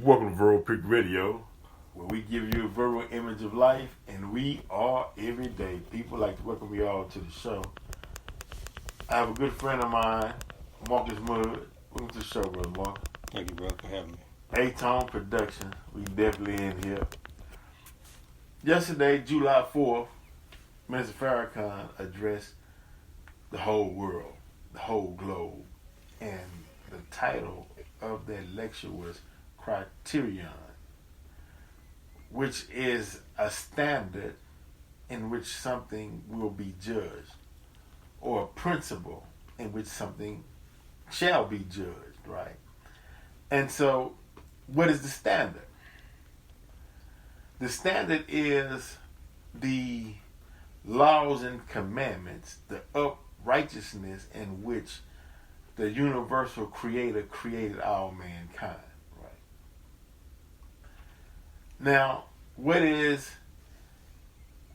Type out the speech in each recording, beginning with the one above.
Welcome to Verbal Pick Radio, where we give you a verbal image of life, and we are everyday. People like to welcome you all to the show. I have a good friend of mine, Marcus Muhd. Welcome to the show, brother Mark. Thank you, bro, for having me. A-Tone Production. We definitely in here. Yesterday, July 4th, Minister Farrakhan addressed the whole world, the whole globe, and the title of that lecture was Criterion, which is a standard in which something will be judged, or a principle in which something shall be judged, right? And so, what is the standard? The standard is the laws and commandments, the uprightness in which the universal creator created all mankind. Now, what is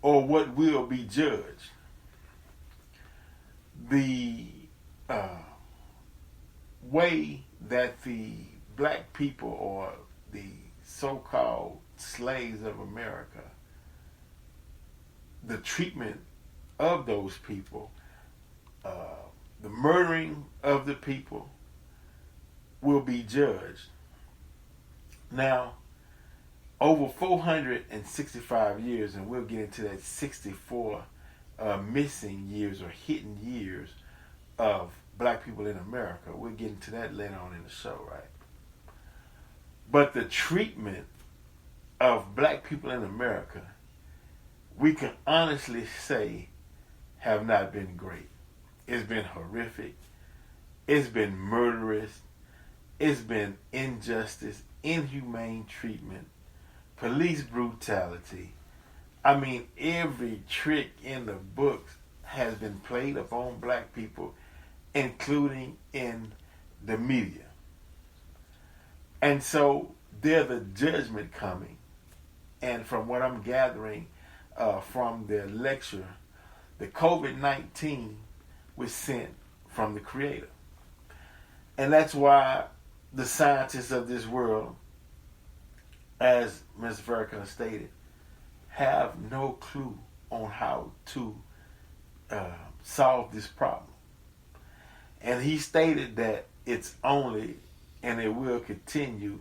or what will be judged? The way that the black people, or the so-called slaves of America, the treatment of those people, the murdering of the people will be judged. Now, over 465 years, and we'll get into that 64 missing years or hidden years of black people in America. We'll get into that later on in the show, right? But the treatment of black people in America, we can honestly say, have not been great. It's been horrific. It's been murderous. It's been injustice, inhumane treatment, police brutality. I mean, every trick in the books has been played upon black people, including in the media. And so there's a judgment coming. And from what I'm gathering from the lecture, the COVID-19 was sent from the Creator. And that's why the scientists of this world, as Mr. Farrakhan stated, have no clue on how to solve this problem. And he stated that it's only, and it will continue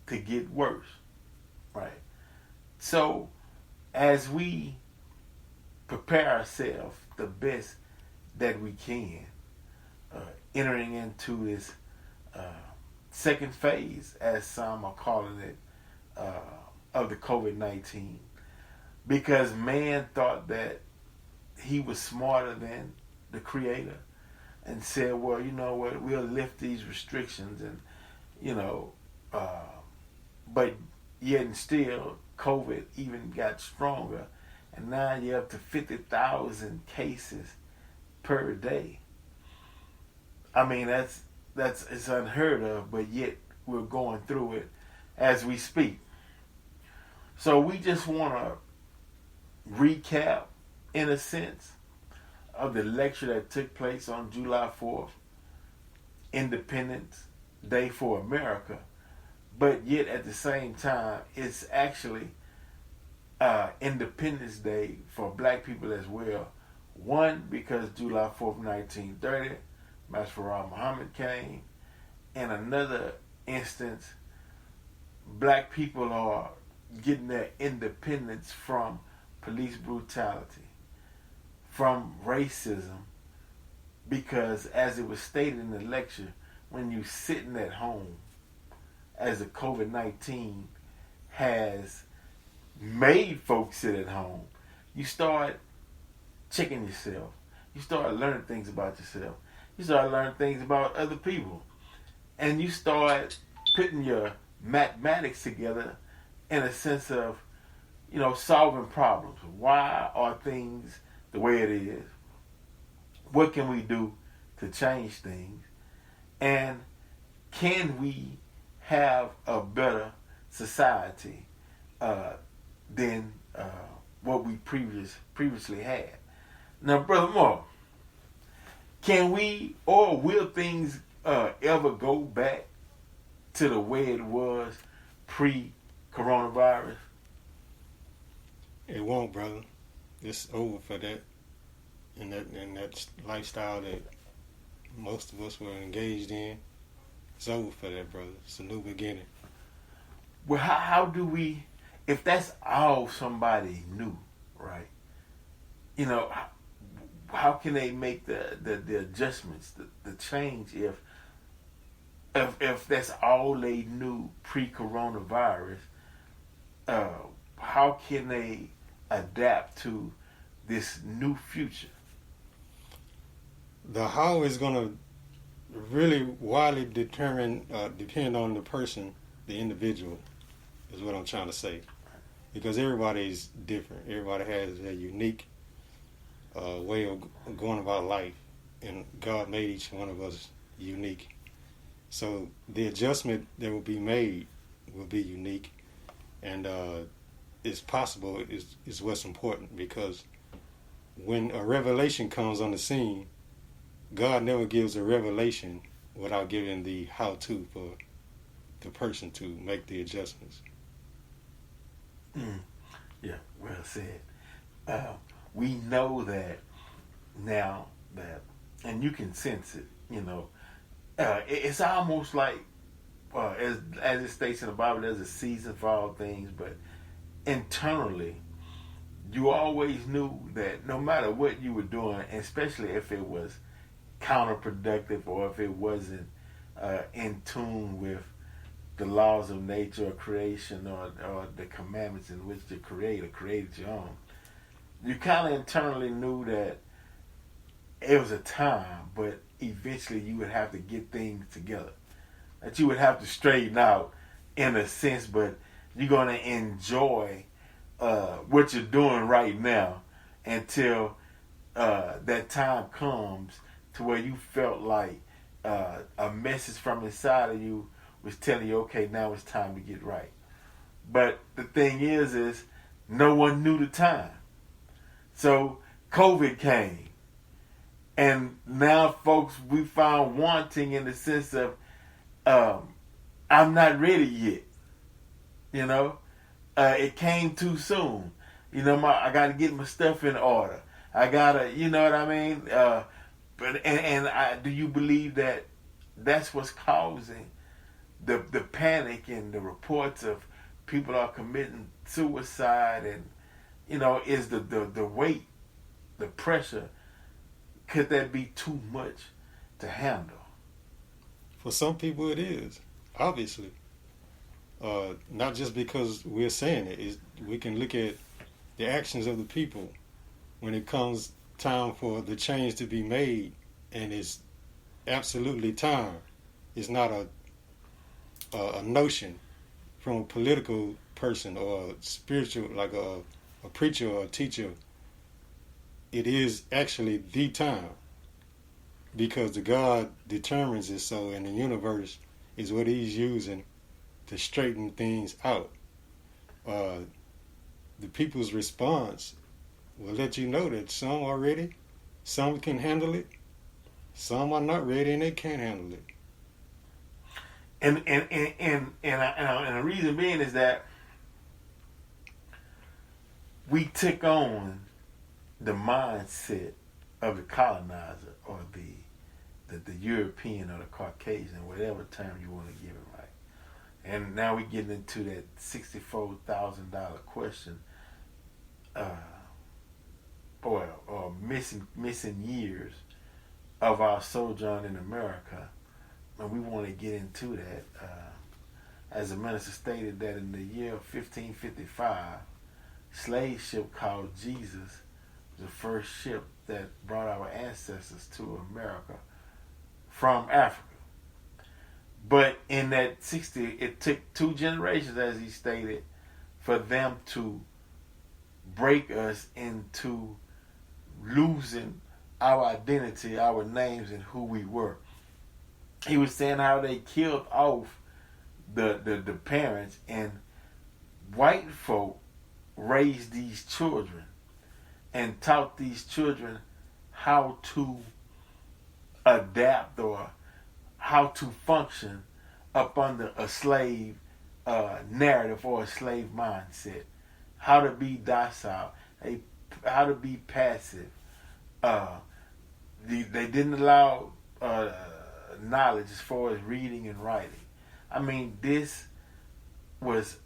to get worse, right? So, as we prepare ourselves the best that we can, entering into this second phase, as some are calling it, of the COVID-19, because man thought that he was smarter than the Creator and said, well, you know what, we'll lift these restrictions, and but yet and still COVID even got stronger, and now you're up to 50,000 cases per day. I mean, it's unheard of, but yet we're going through it as we speak. So we just want to recap, in a sense, of the lecture that took place on July 4th, Independence Day for America. But yet at the same time, it's actually Independence Day for black people as well. One, because July 4th, 1930, Master Muhammad came. In another instance, black people are getting their independence from police brutality, from racism, because as it was stated in the lecture, when you're sitting at home, as the COVID-19 has made folks sit at home, you start checking yourself. You start learning things about yourself. You start learning things about other people. And you start putting your mathematics together in a sense of, solving problems. Why are things the way it is? What can we do to change things? And can we have a better society than what we previously had? Now, Brother Mark, can we, or will things ever go back to the way it was pre-coronavirus? It won't, brother. It's over for that. And that lifestyle that most of us were engaged in, it's over for that, brother. It's a new beginning. Well, how do we, if that's all somebody knew, right? You know, how can they make the adjustments, the change if that's all they knew pre-coronavirus? How can they adapt to this new future? The how is going to really widely depend on the person, the individual, is what I'm trying to say. Because everybody's different. Everybody has a unique way of going about life, and God made each one of us unique. So the adjustment that will be made will be unique, and it's possible is what's important, because when a revelation comes on the scene, God never gives a revelation without giving the how-to for the person to make the adjustments. Yeah, well said. We know that now that, and you can sense it, you know, it's almost like, as it states in the Bible, there's a season for all things, but internally, you always knew that no matter what you were doing, especially if it was counterproductive or if it wasn't in tune with the laws of nature or creation or the commandments in which the Creator created you on, you kind of internally knew that it was a time, but eventually you would have to get things together. That you would have to straighten out in a sense, but you're going to enjoy what you're doing right now until that time comes to where you felt like a message from inside of you was telling you, okay, now it's time to get right. But the thing is no one knew the time. So COVID came, and now folks we found wanting in the sense of I'm not ready yet. You know, it came too soon. You know, I got to get my stuff in order. I gotta, you know what I mean. But do you believe that that's what's causing the panic and the reports of people are committing suicide, and you know, is the weight, the pressure, could that be too much to handle? For some people it is, obviously. Not just because we're saying it. We can look at the actions of the people when it comes time for the change to be made, and it's absolutely time. It's not a notion from a political person or a spiritual, like a preacher or a teacher. It is actually the time, because the God determines it so, and the universe is what He's using to straighten things out. The people's response will let you know that some are ready, some can handle it, some are not ready and they can't handle it. And the reason being is that we took on the mindset of the colonizer, or the European or the Caucasian, whatever term you want to give it, right? And now we're getting into that $64,000 question, or missing years of our sojourn in America. And we want to get into that. As the minister stated, that in the year 1555, slave ship called Jesus, the first ship that brought our ancestors to America from Africa. But in that it took 2 generations, as he stated, for them to break us into losing our identity, our names, and who we were. He was saying how they killed off the parents, and white folk raised these children and taught these children how to adapt or how to function up under a slave narrative or a slave mindset. How to be docile, how to be passive. They didn't allow knowledge as far as reading and writing. I mean, this was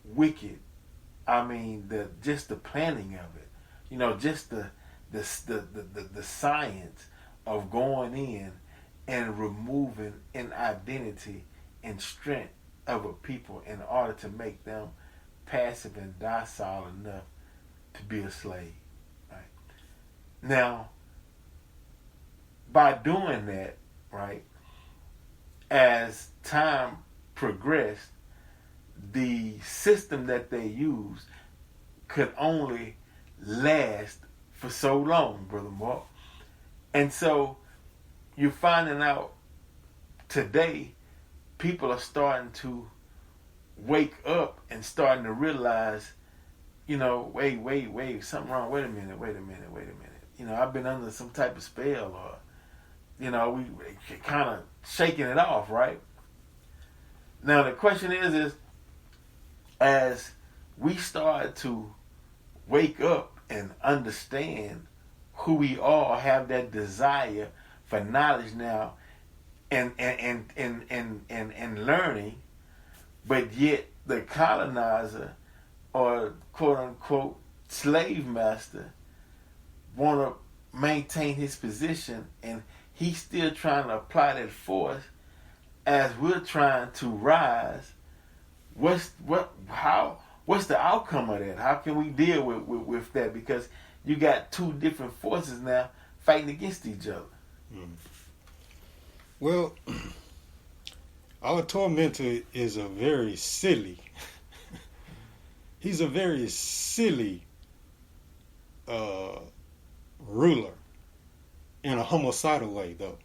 wicked. I mean, just the planning of it. You know, just the science of going in and removing an identity and strength of a people in order to make them passive and docile enough to be a slave. Right? Now, by doing that, right, as time progressed, the system that they used could only last for so long, Brother Mark. And so you're finding out today people are starting to wake up and starting to realize, you know, wait, something wrong. Wait a minute. You know, I've been under some type of spell, or, you know, we kind of shaking it off, right? Now the question is as we start to wake up and understand who we are, have that desire for knowledge now, and learning, but yet the colonizer or quote unquote slave master want to maintain his position, and he's still trying to apply that force as we're trying to rise. What's the outcome of that? How can we deal with that? Because you got two different forces now fighting against each other. Well, our tormentor is a very silly. He's a very silly ruler in a homicidal way, though.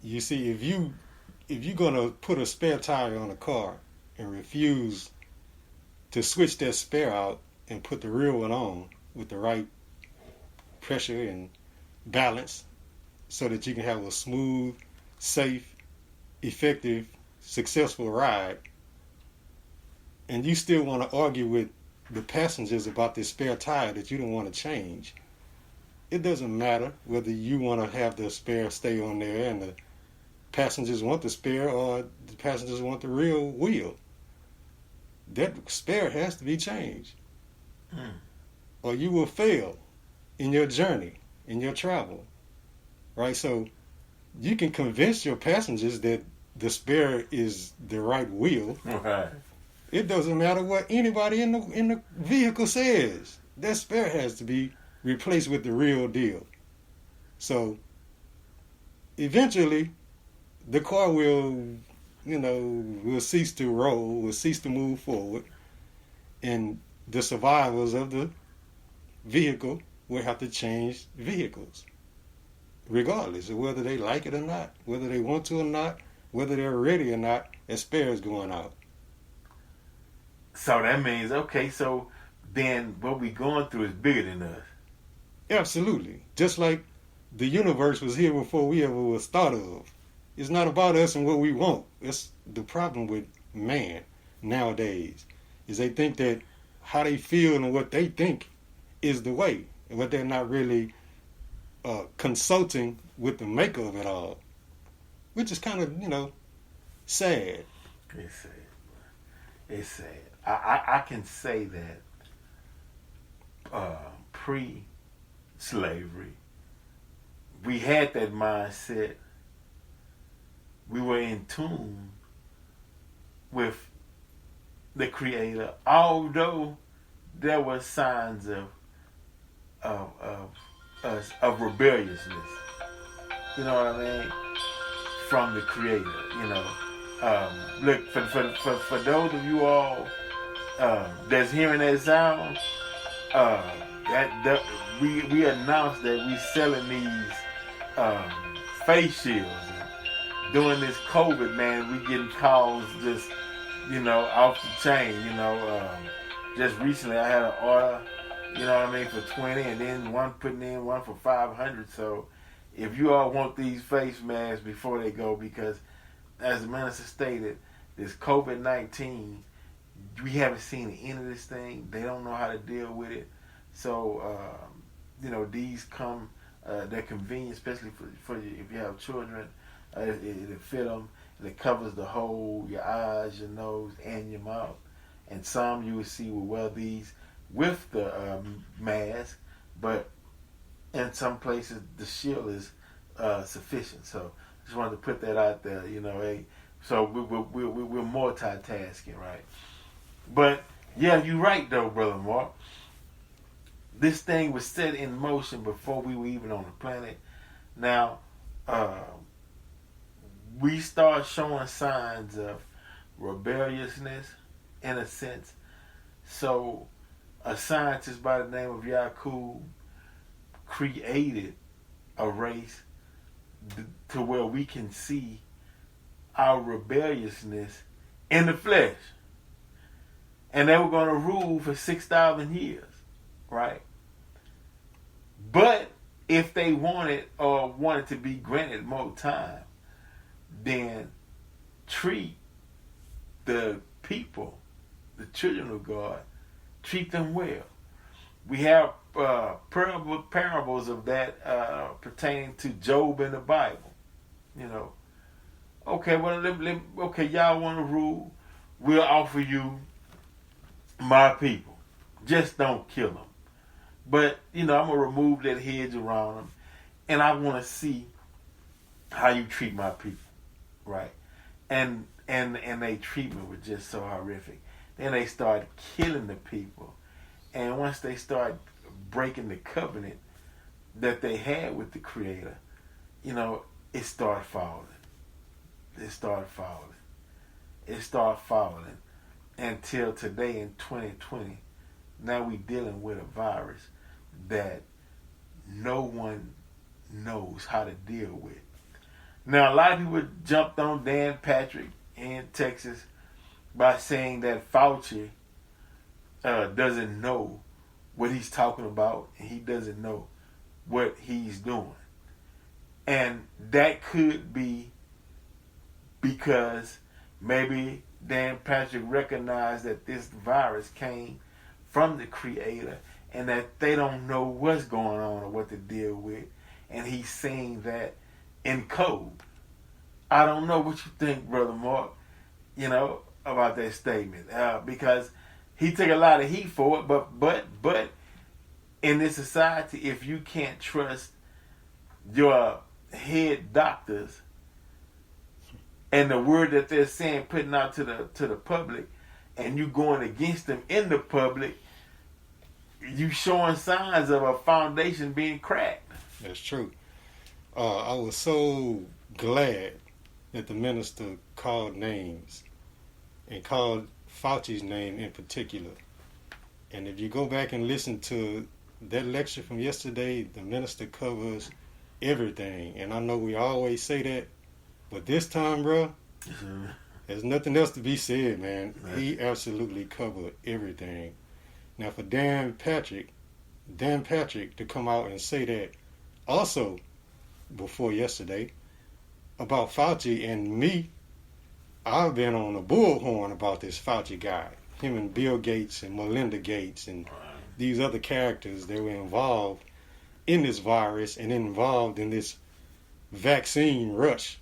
You see, if you're gonna put a spare tire on a car and refuse to switch that spare out and put the real one on with the right pressure and balance so that you can have a smooth, safe, effective, successful ride, and you still want to argue with the passengers about this spare tire that you don't want to change, it doesn't matter whether you want to have the spare stay on there and the passengers want the spare or the passengers want the real wheel. That spare has to be changed. Or you will fail in your journey, in your travel. Right? So you can convince your passengers that the spare is the right wheel. Right. It doesn't matter what anybody in the vehicle says. That spare has to be replaced with the real deal. So eventually the car will cease to roll, will cease to move forward, and the survivors of the vehicle will have to change vehicles, regardless of whether they like it or not, whether they want to or not, whether they're ready or not. That spare is going out. So that means, okay, so then what we're going through is bigger than us. Absolutely. Just like the universe was here before we ever was thought of. It's not about us and what we want. It's the problem with man nowadays, is they think that how they feel and what they think is the way, but they're not really consulting with the maker of it all, which is kind of, sad. It's sad. It's sad. I can say that pre-slavery, we had that mindset. We were in tune with the Creator, although there were signs of rebelliousness. You know what I mean? From the Creator. Look, for those of you all that's hearing that sound, that we announced that we selling these face shields. During this COVID, man, we getting calls just, off the chain. Just recently I had an order, for 20, and then one putting in one for 500. So if you all want these face masks before they go, because as the minister stated, this COVID-19, we haven't seen the end of this thing. They don't know how to deal with it. So, these come, they're convenient, especially for you, if you have children. It fit them. It covers the whole, your eyes, your nose, and your mouth. And some you will see will wear these with the mask, but in some places the shield is sufficient. So just wanted to put that out there. Hey, so we're multitasking, right? But yeah, you're right though, Brother Mark. This thing was set in motion before we were even on the planet. Now, we start showing signs of rebelliousness, in a sense. So, a scientist by the name of Yakub created a race to where we can see our rebelliousness in the flesh. And they were going to rule for 6,000 years, right? But if they wanted to be granted more time, then treat the people, the children of God, treat them well. We have parables of that pertaining to Job in the Bible. Okay, okay, y'all want to rule? We'll offer you my people. Just don't kill them. But, I'm going to remove that hedge around them. And I want to see how you treat my people. Right? And their treatment was just so horrific. Then they started killing the people. And once they start breaking the covenant that they had with the Creator, it started falling. It started falling until today in 2020. Now we dealing with a virus that no one knows how to deal with. Now, a lot of people jumped on Dan Patrick in Texas by saying that Fauci doesn't know what he's talking about and he doesn't know what he's doing. And that could be because maybe Dan Patrick recognized that this virus came from the Creator and that they don't know what's going on or what to deal with. And he's saying that in code. I don't know what you think, Brother Mark, about that statement. Because he took a lot of heat for it, but in this society, if you can't trust your head doctors and the word that they're saying, putting out to the public, and you going against them in the public, you showing signs of a foundation being cracked. That's true. I was so glad that the minister called names and called Fauci's name in particular. And if you go back and listen to that lecture from yesterday, the minister covers everything. And I know we always say that, but this time, bro, there's nothing else to be said, man. He absolutely covered everything. Now, for Dan Patrick to come out and say that also before yesterday about Fauci and me, I've been on a bullhorn about this Fauci guy. Him and Bill Gates and Melinda Gates and these other characters that were involved in this virus and involved in this vaccine rush.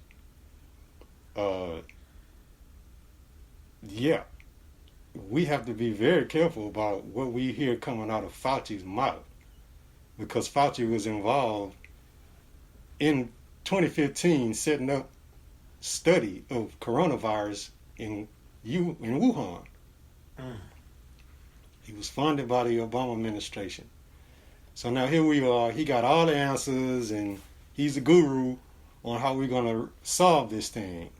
We have to be very careful about what we hear coming out of Fauci's mouth, because Fauci was involved in 2015 setting up study of coronavirus in Wuhan. He was funded by the Obama administration. So now here we are. He got all the answers, and he's the guru on how we're going to solve this thing,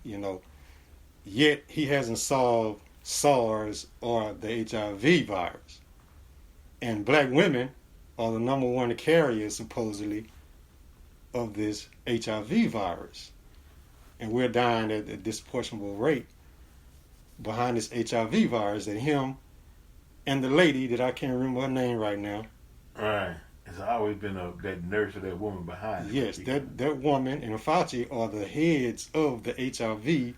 Yet he hasn't solved SARS or the HIV virus. And black women are the number one carriers, supposedly, of this HIV virus. And we're dying at a disproportionate rate behind this HIV virus that him and the lady that I can't remember her name right now. Right. It's always been that nurse or that woman behind it. Yes, that woman and Fauci are the heads of the HIV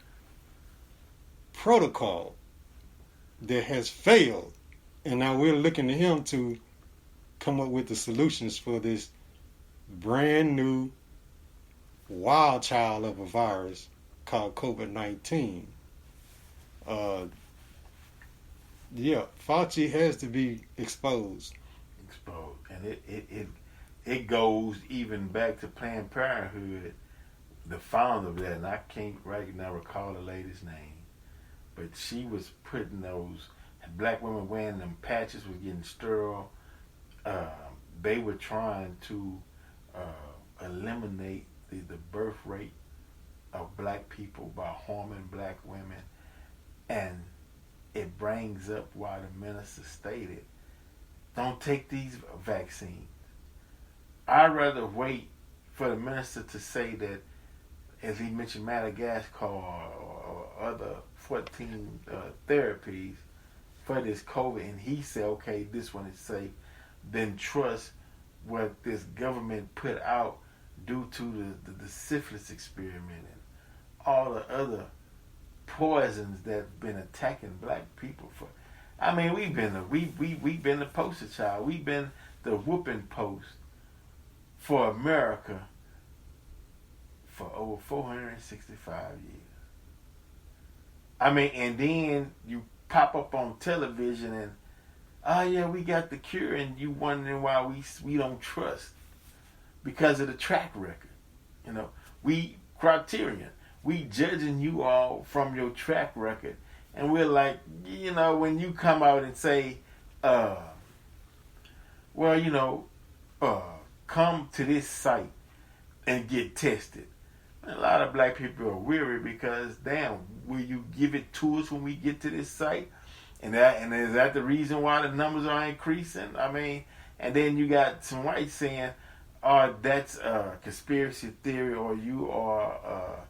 protocol that has failed, and now we're looking to him to come up with the solutions for this brand new wild child of a virus called COVID-19. Fauci has to be exposed. And it goes even back to Planned Parenthood, the founder of that, and I can't right now recall the lady's name, but she was putting those black women wearing them patches was getting sterile. They were trying to eliminate the birth rate of black people by harming black women, and it brings up why the minister stated, don't take these vaccines. I'd rather wait for the minister to say that, as he mentioned Madagascar or other 14 therapies for this COVID, and he said, okay, this one is safe, then trust what this government put out due to the syphilis experiment and all the other poisons that been attacking black people for. I mean, we've been the poster child. We've been the whooping post for America for over 465 years. I mean, and then you pop up on television and, oh yeah, we got the cure, and you wondering why we don't trust because of the track record. You know, we Criterion. We judging you all from your track record, and we're like, you know, when you come out and say, well, you know, come to this site and get tested. A lot of black people are weary because, damn, will you give it to us when we get to this site? And is that the reason why the numbers are increasing? I mean, and then you got some whites saying, oh, that's a conspiracy theory, or you are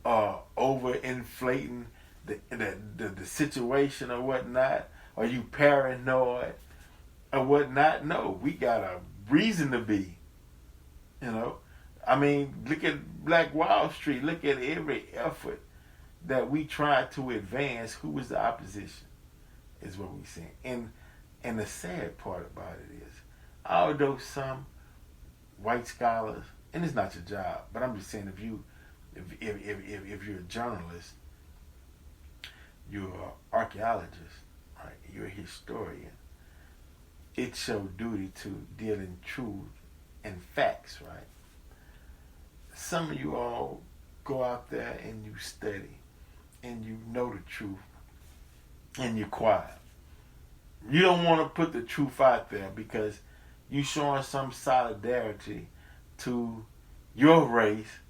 overinflating the situation or whatnot, or you paranoid or whatnot. No, we got a reason to be. You know, I mean, look at Black Wall Street. Look at every effort that we try to advance. Who was the opposition? Is what we see. And the sad part about it is, although some white scholars, and it's not your job, but I'm just saying, if you're a journalist, you're an archaeologist, right? You're a historian. It's your duty to deal in truth and facts, right? Some of you all go out there and you study and you know the truth and you're quiet. You don't want to put the truth out there because you're showing some solidarity to your race,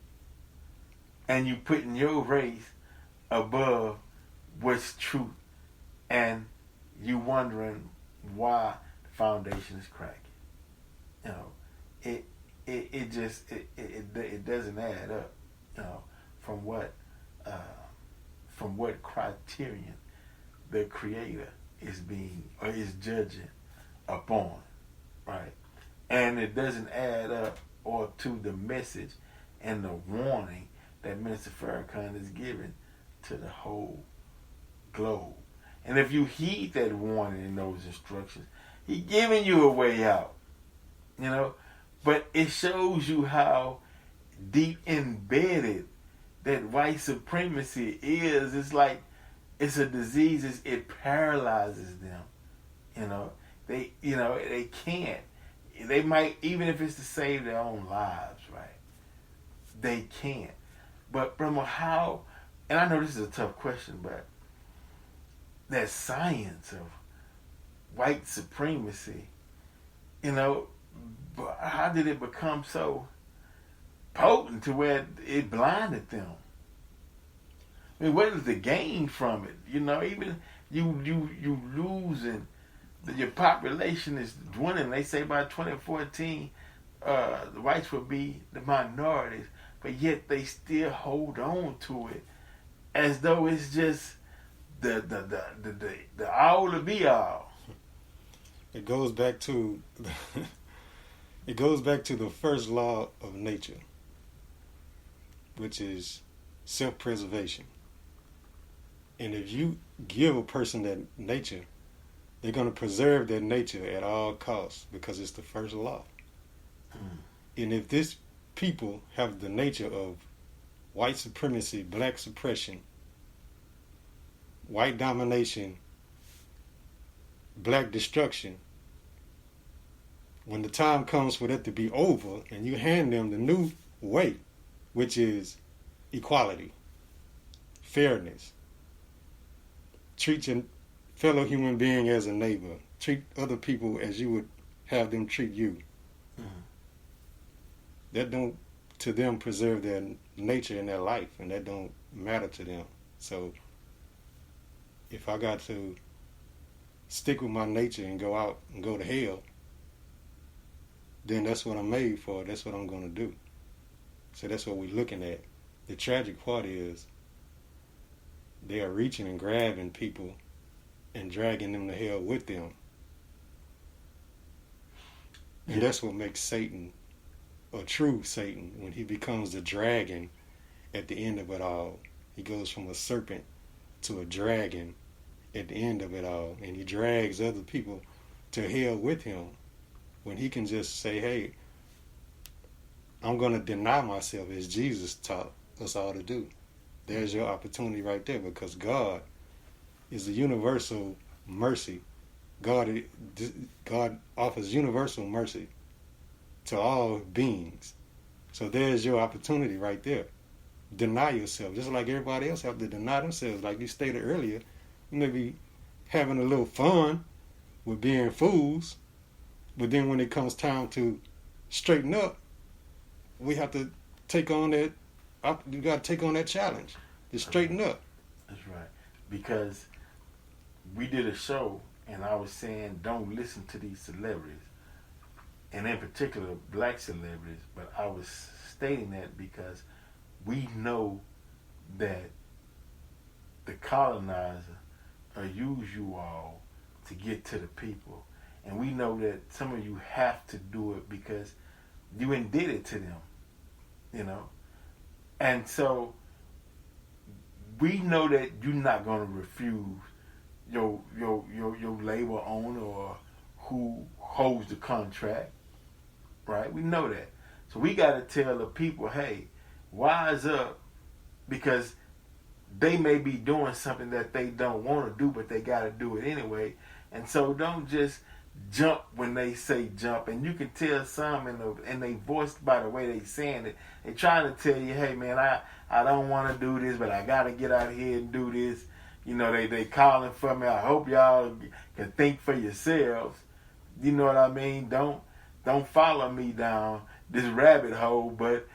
and you putting your race above what's truth, and you wondering why the foundation is cracking. You know, it doesn't add up. You know, from what criterion the Creator is judging upon, right? And it doesn't add up or to the message and the warning that Minister Farrakhan is giving to the whole globe. And if you heed that warning and those instructions, he's giving you a way out. You know, but it shows you how deep embedded that white supremacy is. It's like it's a disease. It paralyzes them. You know, they can't. They might, even if it's to save their own lives, right? They can't. But from how, and I know this is a tough question, but that science of white supremacy, you know, how did it become so potent to where it blinded them? I mean, what is the gain from it? You know, even you losing, your population is dwindling. They say by 2014, the whites will be the minorities, but yet they still hold on to it as though it's just the all to be all. It goes back to the first law of nature, which is self-preservation. And if you give a person that nature, they're going to preserve that nature at all costs because it's the first law. And if this people have the nature of white supremacy, black suppression, white domination, black destruction, when the time comes for that to be over and you hand them the new way, which is equality, fairness, treat your fellow human being as a neighbor, treat other people as you would have them treat you. That don't, to them, preserve their nature and their life, and that don't matter to them. So if I got to stick with my nature and go out and go to hell, then that's what I'm made for. That's what I'm going to do. So that's what we're looking at. The tragic part is they are reaching and grabbing people and dragging them to hell with them. And that's what makes Satan a true Satan, when he becomes the dragon at the end of it all. He goes from a serpent to a dragon at the end of it all. And he drags other people to hell with him, when he can just say, hey, I'm going to deny myself as Jesus taught us all to do. There's your opportunity right there, because God is a universal mercy. God offers universal mercy to all beings. So there's your opportunity right there. Deny yourself, just like everybody else have to deny themselves. Like you stated earlier, you may be having a little fun with being fools, but then when it comes time to straighten up, we have to take on that. You got to take on that challenge to straighten up. That's right. Because we did a show, and I was saying, don't listen to these celebrities, and in particular black celebrities. But I was stating that because we know that the colonizer use you all to get to the people. And we know that some of you have to do it because you did it to them, you know. And so we know that you're not going to refuse your labor owner or who holds the contract, right? We know that. So we got to tell the people, hey, wise up, because they may be doing something that they don't want to do, but they got to do it anyway. And so don't just jump when they say jump. And you can tell some in they voice by the way they saying it. They trying to tell you, hey man, I don't want to do this, but I got to get out here and do this. You know, they calling for me. I hope y'all can think for yourselves. You know what I mean? Don't follow me down this rabbit hole, but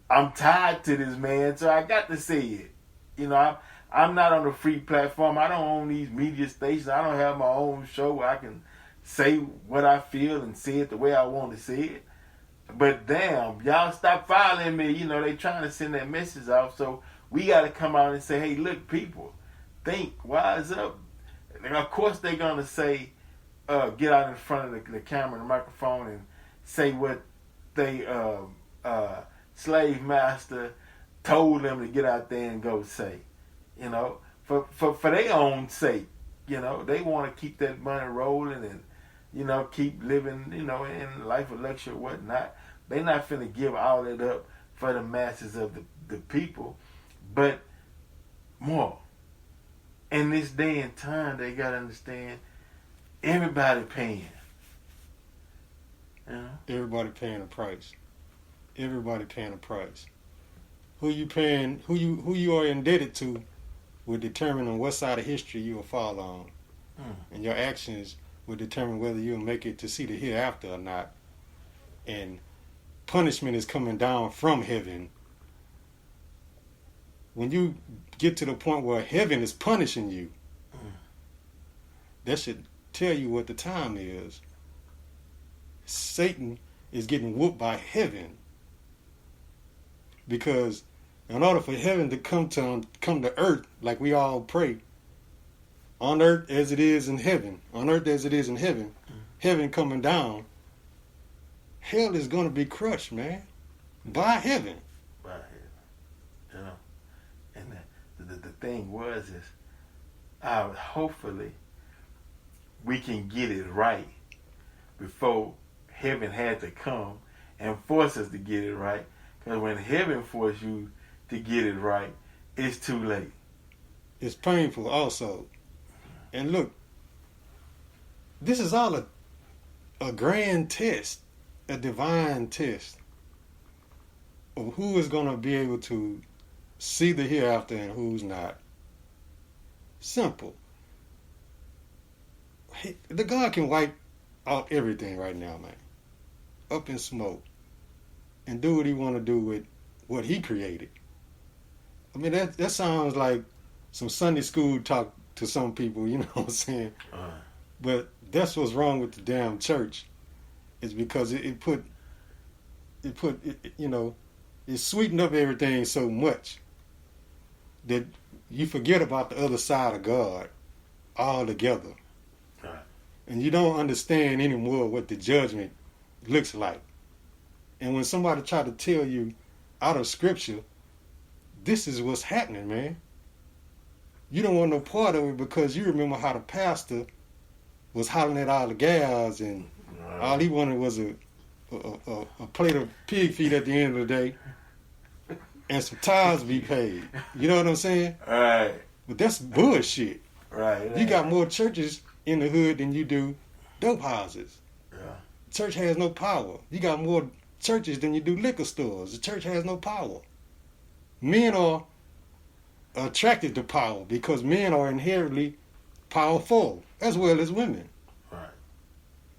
I'm tied to this, man, so I got to say it. You know, I'm not on a free platform. I don't own these media stations. I don't have my own show where I can say what I feel and say it the way I want to say it. But damn, y'all stop following me. You know, they trying to send that message off. So we got to come out and say, hey, look, people, think, wise up. And of course they're going to say, get out in front of the camera and the microphone and say what they slave master told them to get out there and go say. You know, for their own sake. You know, they want to keep that money rolling and, you know, keep living, you know, in life of luxury or whatnot. They not finna give all that up for the masses of the people. But more. In this day and time, they got to understand everybody paying. You know? Everybody paying a price. Everybody paying a price. Who you paying? Who you are indebted to will determine on what side of history you will fall on, and your actions will determine whether you'll make it to see the hereafter or not. And punishment is coming down from heaven. When you get to the point where heaven is punishing you, that should tell you what the time is. Satan is getting whooped by heaven. Because in order for heaven to come to earth, like we all pray, on earth as it is in heaven, heaven coming down, hell is going to be crushed, man, by heaven. By heaven. You know, and the thing is hopefully we can get it right before heaven had to come and force us to get it right. Because when heaven forces you to get it right, it's too late. It's painful also. And look, this is all a grand test, a divine test of who is going to be able to see the hereafter and who's not. Simple. The God can wipe out everything right now, man. Up in smoke. And do what he want to do with what he created. I mean, that sounds like some Sunday school talk to some people, you know what I'm saying? But that's what's wrong with the damn church. Is because it sweetened up everything so much that you forget about the other side of God altogether. And you don't understand anymore what the judgment looks like. And when somebody try to tell you out of scripture, this is what's happening, man. You don't want no part of it because you remember how the pastor was hollering at all the gals and all he wanted was a plate of pig feet at the end of the day and some tithes be paid. You know what I'm saying? Right. But that's bullshit. Right. You got more churches in the hood than you do dope houses. Yeah. Church has no power. You got more churches than you do liquor stores. The church has no power. Men are attracted to power because men are inherently powerful as well as women. Right.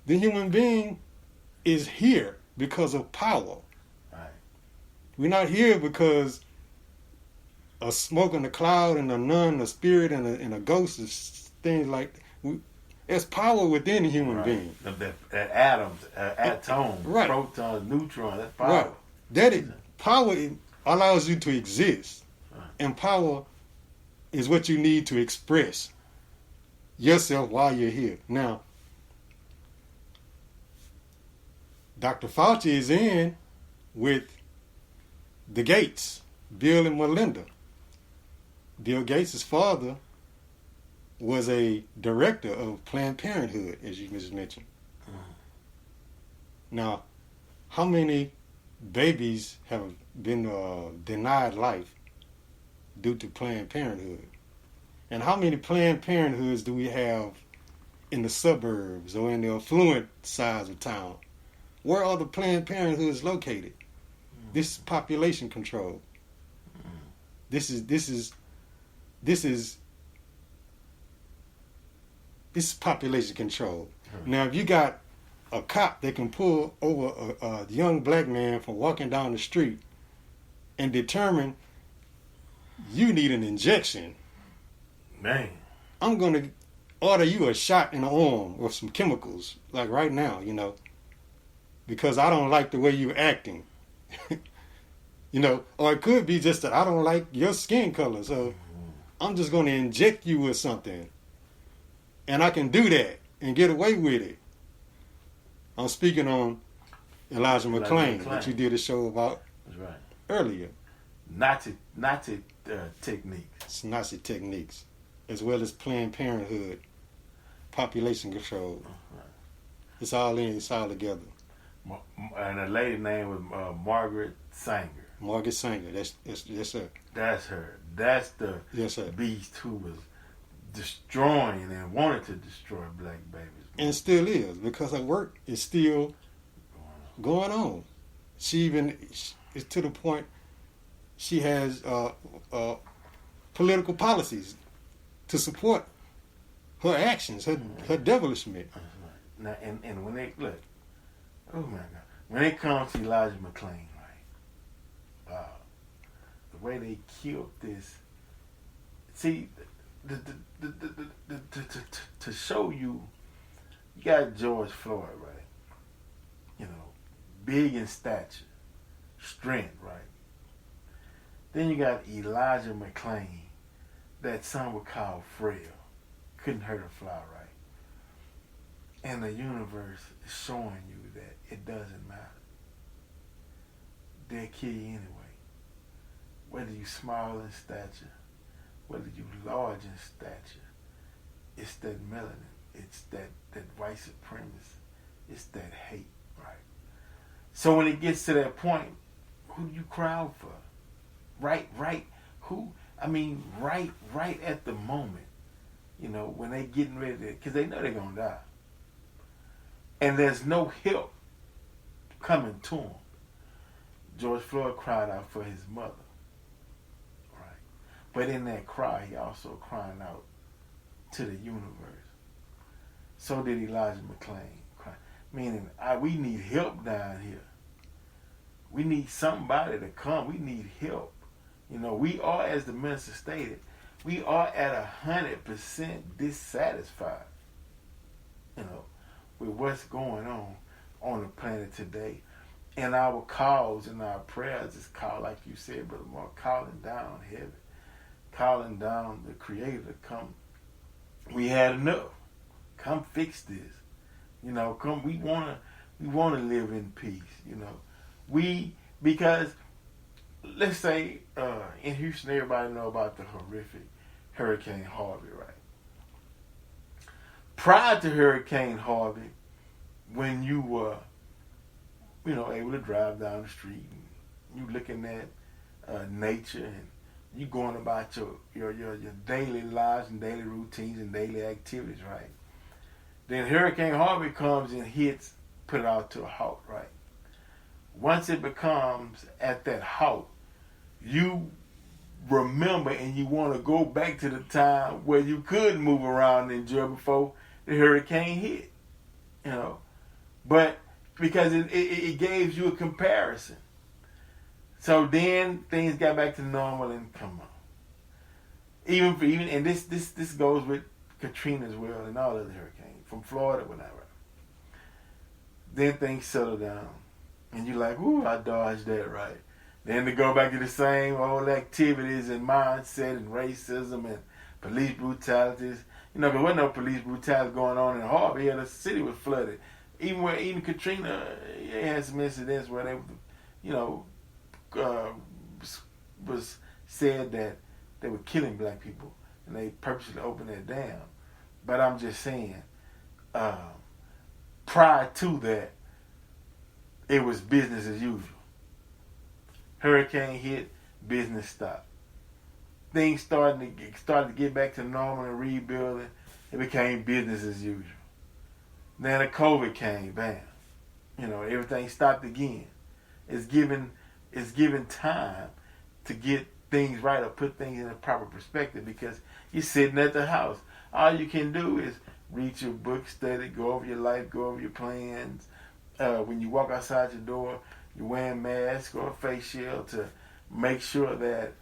The human being is here because of power. Right. We're not here because of smoke and a cloud and a nun, a spirit, and a ghost, and things like that. There's power within the human being. The atoms, atoms, right. Protons, neutrons, that's power. Right. That is, power allows you to exist. Right. And power is what you need to express yourself while you're here. Now, Dr. Fauci is in with the Gates, Bill and Melinda. Bill Gates' father was a director of Planned Parenthood, as you just mentioned. Now, how many babies have been denied life due to Planned Parenthood? And how many Planned Parenthoods do we have in the suburbs or in the affluent sides of town? Where are the Planned Parenthoods located? This is population control. This is population control. Now, if you got a cop that can pull over a young black man from walking down the street and determine you need an injection, man, I'm going to order you a shot in the arm or some chemicals, like right now, because I don't like the way you're acting. Or it could be just that I don't like your skin color, so I'm just going to inject you with something. And I can do that and get away with it. I'm speaking on Elijah McClain, that you did a show about earlier. Nazi techniques. It's Nazi techniques, as well as Planned Parenthood, population control. It's all together. And the lady name was Margaret Sanger. Margaret Sanger, that's her. That's her. That's the beast who was destroying and wanted to destroy black babies. And still is, because her work is still going on. She even is to the point she has political policies to support her actions, her devilishment. Now, and when they look, oh my God, when it comes to Elijah McClain, right? The way they killed this. See, to show you got George Floyd, right? Big in stature, strength, right? Then you got Elijah McClain, that some would call frail, couldn't hurt a fly, right? And the universe is showing you that it doesn't matter. They'll kill you anyway. Whether you small in stature, whether you large in stature, It's that melanin. It's that white supremacist. It's that hate, right? So when it gets to that point, who do you crowd for? Right. Who? I mean, right at the moment, when they getting ready to, because they know they're gonna die, and there's no help coming to them. George Floyd cried out for his mother, right? But in that cry, he also crying out to the universe. So did Elijah McClain cry, meaning we need help down here. We need somebody to come. We need help. We are, as the minister stated, we are at 100% dissatisfied, with what's going on the planet today. And our calls and our prayers is called, like you said, Brother Mark, calling down heaven, calling down the Creator to come. We had enough. Come fix this. Come. We wanna live in peace. Because let's say in Houston, everybody know about the horrific Hurricane Harvey, right? Prior to Hurricane Harvey, when you were, able to drive down the street and you looking at nature and you going about your daily lives and daily routines and daily activities, right? Then Hurricane Harvey comes and hits, put it out to a halt, right? Once it becomes at that halt, you remember and you want to go back to the time where you could move around and enjoy before the hurricane hit, But because it gives you a comparison. So then things got back to normal and come on. Even and this goes with Katrina as well and all other hurricanes from Florida, whatever. Then things settle down. And you're like, ooh, I dodged that, right? Then to go back to the same old activities and mindset and racism and police brutalities. There wasn't no police brutality going on in Harvey. The city was flooded. Even Katrina, it had some incidents where they, was said that they were killing black people and they purposely opened that dam. But I'm just saying, prior to that, it was business as usual. Hurricane hit, business stopped. Things started to get back to normal and rebuilding. It became business as usual. Then the COVID came, bam. Everything stopped again. It's given time to get things right or put things in a proper perspective because you're sitting at the house. All you can do is read your book, study, go over your life, go over your plans. When you walk outside your door, you're wearing masks or a face shield to make sure that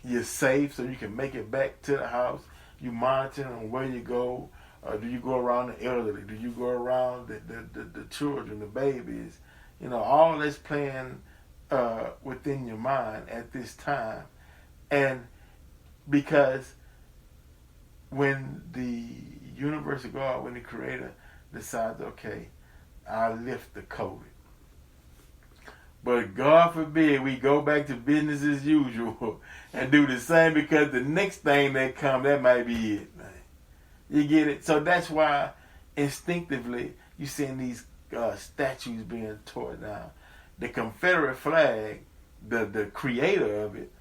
you're safe so you can make it back to the house. You monitoring where you go. Do you go around the elderly? Do you go around the children, the babies? All that's playing within your mind at this time. And because when the universe of God, when the Creator decides, okay, I'll lift the COVID. But God forbid we go back to business as usual and do the same because the next thing that comes, that might be it, man. You get it? So that's why instinctively you're seeing these statues being torn down. The Confederate flag, the creator of it,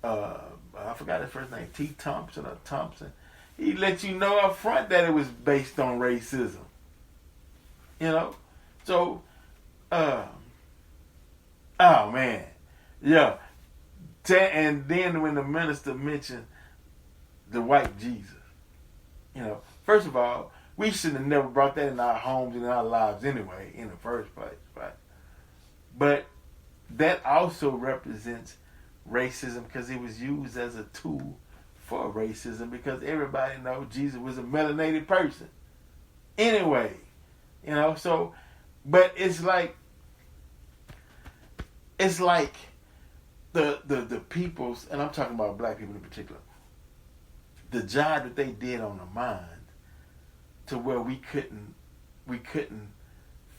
I forgot his first name, T. Thompson or Thompson, he let you know up front that it was based on racism. So, oh man, yeah. And then when the minister mentioned the white Jesus, first of all, we should have never brought that in our homes and in our lives anyway, in the first place, right? But that also represents racism because it was used as a tool for racism because everybody knows Jesus was a melanated person. Anyway, so, but it's like the people's, and I'm talking about black people in particular, the job that they did on the mind to where we couldn't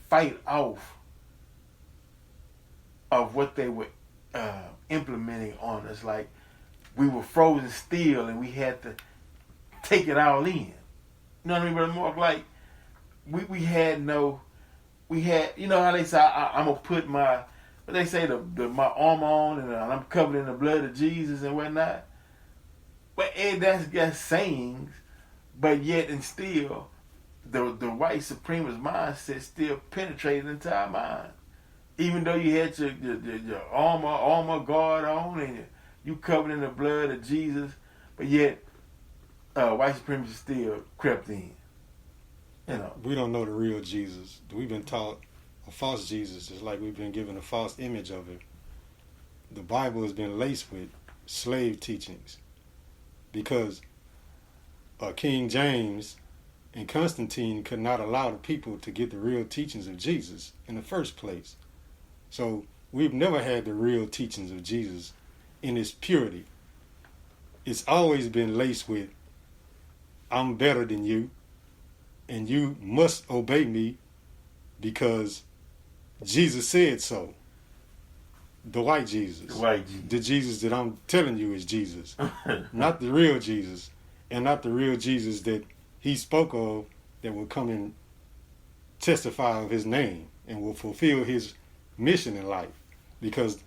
fight off of what they were implementing on us. Like we were frozen still and we had to take it all in. You know what I mean, Brother Mark? Like, we had, you know how they say, I'm going to put my, what they say, my armor on, and I'm covered in the blood of Jesus and whatnot. But that's sayings, but yet and still, the white supremacist mindset still penetrated into our mind. Even though you had your armor guard on, and you covered in the blood of Jesus, but yet white supremacy still crept in. You know, we don't know the real Jesus. We've been taught a false Jesus. It's like we've been given a false image of him. The Bible has been laced with slave teachings because King James and Constantine could not allow the people to get the real teachings of Jesus in the first place. So we've never had the real teachings of Jesus in its purity. It's always been laced with, I'm better than you, and you must obey me because Jesus said so. The white Jesus. the white Jesus. The Jesus that I'm telling you is Jesus. Not the real Jesus. And not the real Jesus that he spoke of that will come and testify of his name and will fulfill his mission in life. Because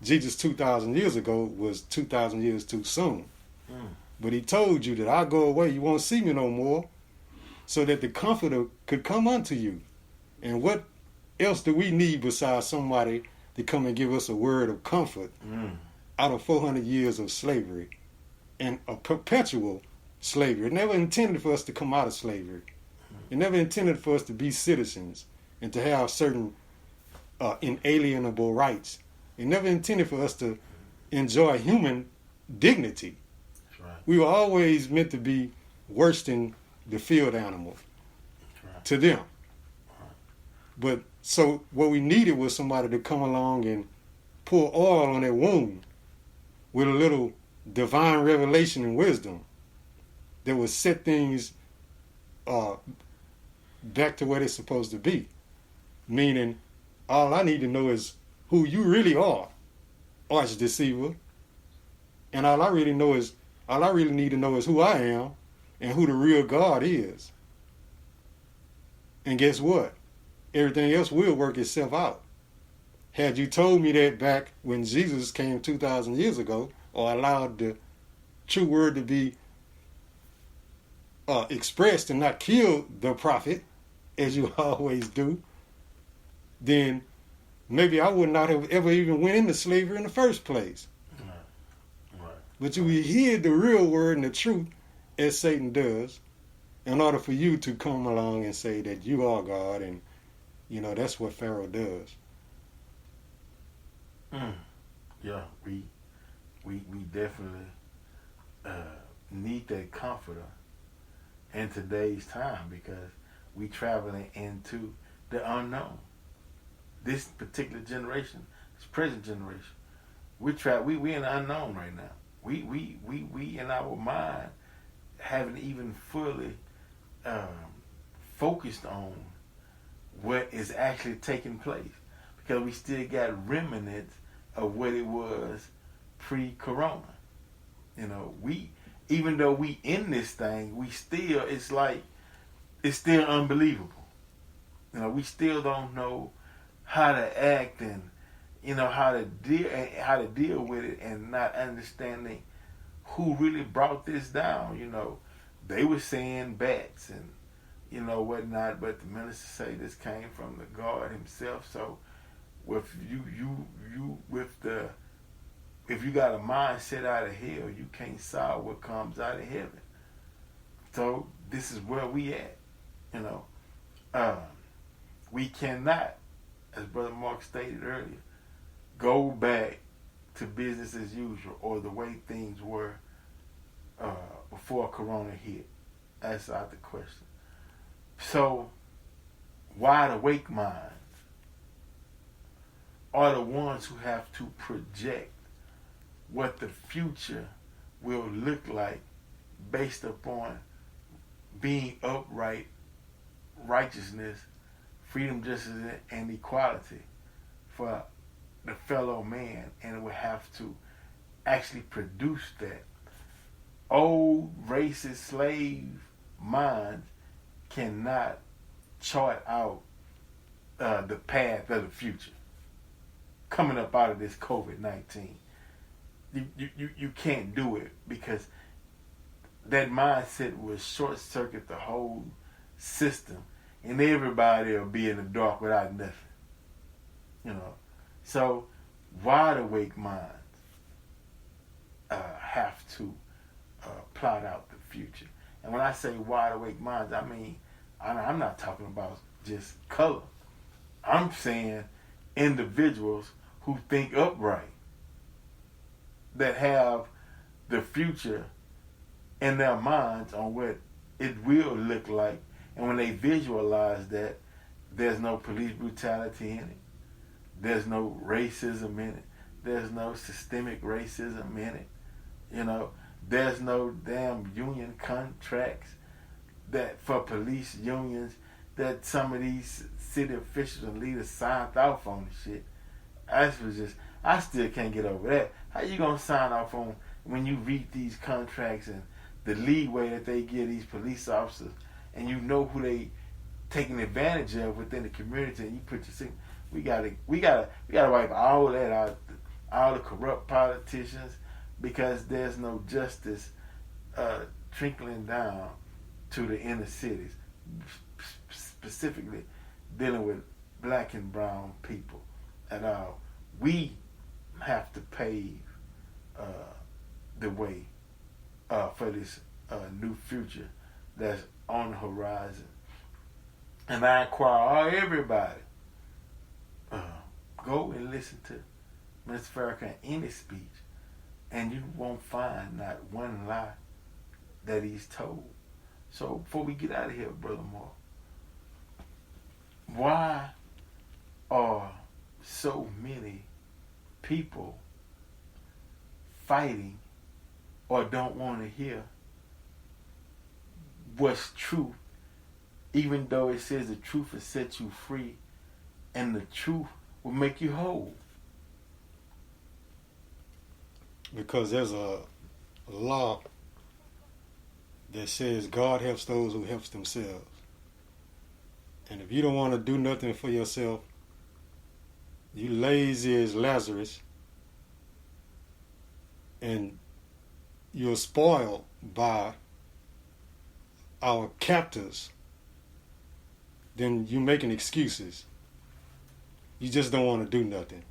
Jesus 2,000 years ago was 2,000 years too soon. But he told you that I'll go away, you won't see me no more, so that the Comforter could come unto you. And what else do we need besides somebody to come and give us a word of comfort out of 400 years of slavery and a perpetual slavery? It never intended for us to come out of slavery. It never intended for us to be citizens and to have certain inalienable rights. It never intended for us to enjoy human dignity. That's right. We were always meant to be worse than the field animal to them. But so what we needed was somebody to come along and pour oil on that wound with a little divine revelation and wisdom that would set things back to where they're supposed to be. Meaning, all I need to know is who you really are, arch deceiver. And all I really need to know is who I am and who the real God is. And guess what? Everything else will work itself out. Had you told me that back when Jesus came 2,000 years ago, or allowed the true word to be expressed and not kill the prophet, as you always do, then maybe I would not have ever even went into slavery in the first place. Right. But you hear the real word and the truth, as Satan does, in order for you to come along and say that you are God, and you know that's what Pharaoh does. Yeah, we definitely need that comforter in today's time, because we traveling into the unknown. This particular generation, this present generation, we in the unknown right now. We in our mind haven't even fully focused on what is actually taking place, because we still got remnants of what it was pre-corona. You know, even though we in this thing, it's still unbelievable. You know, we still don't know how to act, and you know how to deal with it, and not understanding who really brought this down. You know, they were saying bats and you know whatnot, but the minister say this came from the God himself. So if you got a mindset out of hell, you can't solve what comes out of heaven. So this is where we at. You know, we cannot, as Brother Mark stated earlier, go back to business as usual or the way things were before Corona hit. That's out the question. So, wide awake minds are the ones who have to project what the future will look like based upon being upright, righteousness, freedom, justice, and equality for the fellow man, and it will have to actually produce that old racist slave minds cannot chart out the path of the future coming up out of this COVID-19. You can't do it because that mindset will short circuit the whole system, and everybody will be in the dark without nothing. So wide awake minds have to plot out the future. And when I say wide awake minds, I mean I'm not talking about just color. I'm saying individuals who think upright, that have the future in their minds on what it will look like. And when they visualize that, there's no police brutality in it. There's no racism in it. There's no systemic racism in it. There's no damn union contracts that for police unions that some of these city officials and leaders signed off on the shit. I still can't get over that. How you gonna sign off on when you read these contracts and the leeway that they give these police officers, and you know who they taking advantage of within the community, and you put your signature? We gotta wipe all that out, all the corrupt politicians, because there's no justice trickling down to the inner cities, specifically dealing with black and brown people at all. We have to pave the way for this new future that's on the horizon. And I inquire everybody, go and listen to Minister Farrakhan any speech, and you won't find not one lie that he's told. So before we get out of here, Brother Moore, why are so many people fighting or don't want to hear what's true, even though it says the truth will set you free and the truth will make you whole? Because there's a law that says God helps those who helps themselves. And if you don't want to do nothing for yourself, you lazy as Lazarus, and you're spoiled by our captors, then you're making excuses. You just don't want to do nothing.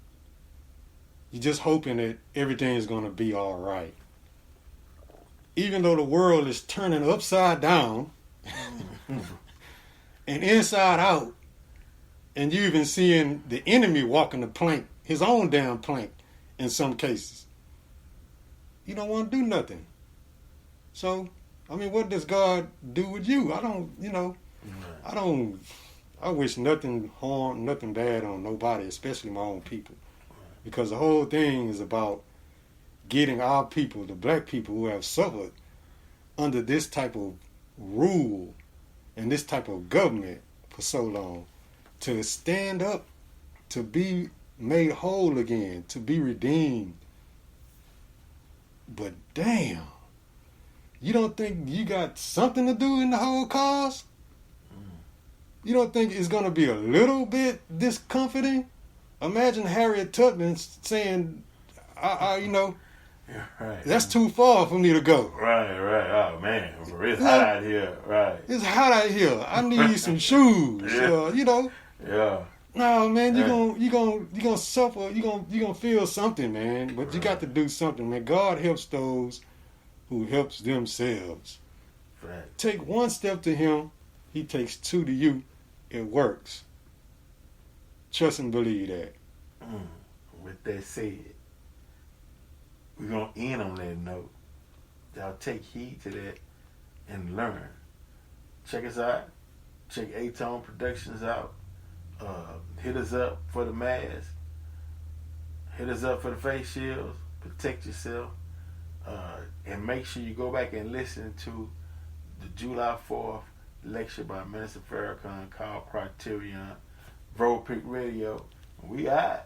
You're just hoping that everything is going to be all right. Even though the world is turning upside down and inside out, and you even seeing the enemy walking the plank, his own damn plank in some cases. You don't want to do nothing. So, what does God do with you? I wish nothing harm, nothing bad on nobody, especially my own people. Because the whole thing is about getting our people, the black people who have suffered under this type of rule and this type of government for so long, to stand up, to be made whole again, to be redeemed. But damn, you don't think you got something to do in the whole cause? You don't think it's going to be a little bit discomforting? Imagine Harriet Tubman saying, Yeah, right. That's too far for me to go. Right. Oh man, it's hot out here. Right. It's hot out here. I need some shoes. Yeah. Yeah. No, man, you gonna suffer. You gonna feel something, man. But you got to do something, man. God helps those who helps themselves. Right. Take one step to Him, He takes two to you. It works. Trust and believe that. With that said, we're going to end on that note. Y'all take heed to that and learn. Check us out. Check A-Tone Productions out. Hit us up for the mask. Hit us up for the face shields. Protect yourself. And make sure you go back and listen to the July 4th lecture by Minister Farrakhan called Criterion, Peak Radio. We out.